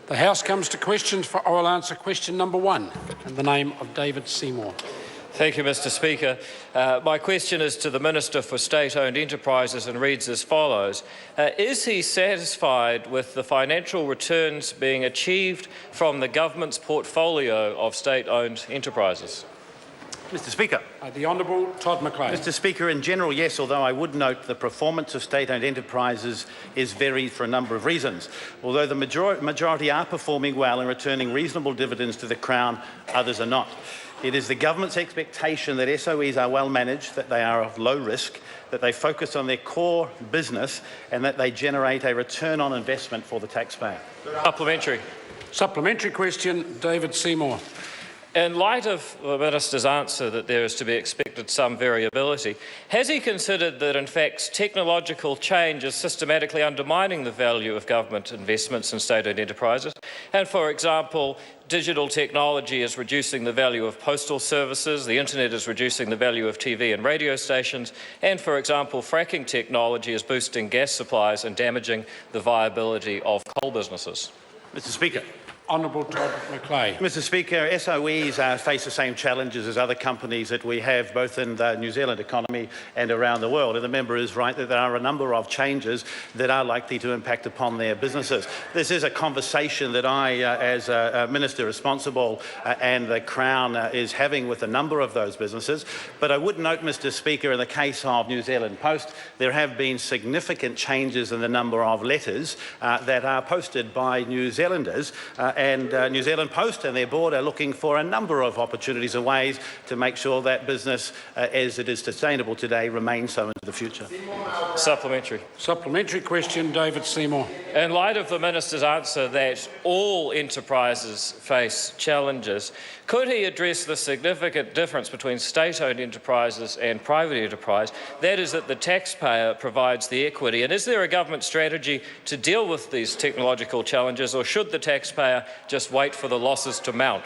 The House comes to questions for oral answer. Question number 1, in the name of David Seymour. Thank you, Mr Speaker. My question is to the Minister for State-Owned Enterprises and reads as follows. Is he satisfied with the financial returns being achieved from the government's portfolio of state-owned enterprises? Mr Speaker. The Honourable Todd McLean. Mr Speaker, in general, yes, although I would note the performance of state-owned enterprises is varied for a number of reasons. Although the majority are performing well and returning reasonable dividends to the Crown, others are not. It is the government's expectation that SOEs are well managed, that they are of low risk, that they focus on their core business and that they generate a return on investment for the taxpayer. Supplementary. Supplementary question, David Seymour. In light of the Minister's answer that there is to be expected some variability, has he considered that, in fact, technological change is systematically undermining the value of government investments in state-owned enterprises? And, for example, digital technology is reducing the value of postal services, the internet is reducing the value of TV and radio stations, and, for example, fracking technology is boosting gas supplies and damaging the viability of coal businesses? Mr Speaker. Honourable Todd McLean. Mr Speaker, SOEs face the same challenges as other companies that we have both in the New Zealand economy and around the world. And the member is right that there are a number of changes that are likely to impact upon their businesses. This is a conversation that I, as a Minister responsible and the Crown is having with a number of those businesses. But I would note, Mr Speaker, in the case of New Zealand Post, there have been significant changes in the number of letters that are posted by New Zealanders. And New Zealand Post and their board are looking for a number of opportunities and ways to make sure that business, as it is sustainable today, remains so into the future. Supplementary. Supplementary question, David Seymour. In light of the Minister's answer that all enterprises face challenges, could he address the significant difference between state-owned enterprises and private enterprise? That is that the taxpayer provides the equity. And is there a government strategy to deal with these technological challenges, or should the taxpayer just wait for the losses to mount?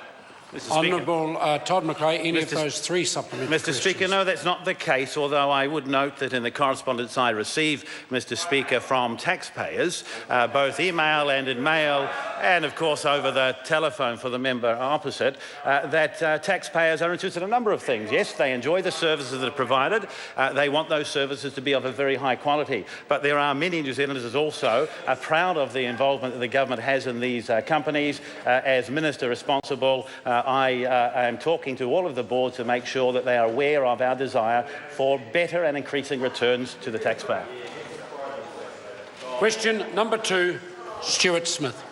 Honourable Todd McRae, any of those 3 supplementary Mr Speaker, no, that's not the case, although I would note that in the correspondence I receive, Mr Speaker, from taxpayers, both email and in mail, and of course over the telephone for the member opposite, that taxpayers are interested in a number of things. Yes, they enjoy the services that are provided. They want those services to be of a very high quality. But there are many New Zealanders also are proud of the involvement that the government has in these companies. As Minister responsible, I am talking to all of the boards to make sure that they are aware of our desire for better and increasing returns to the taxpayer. Question number 2, Stuart Smith.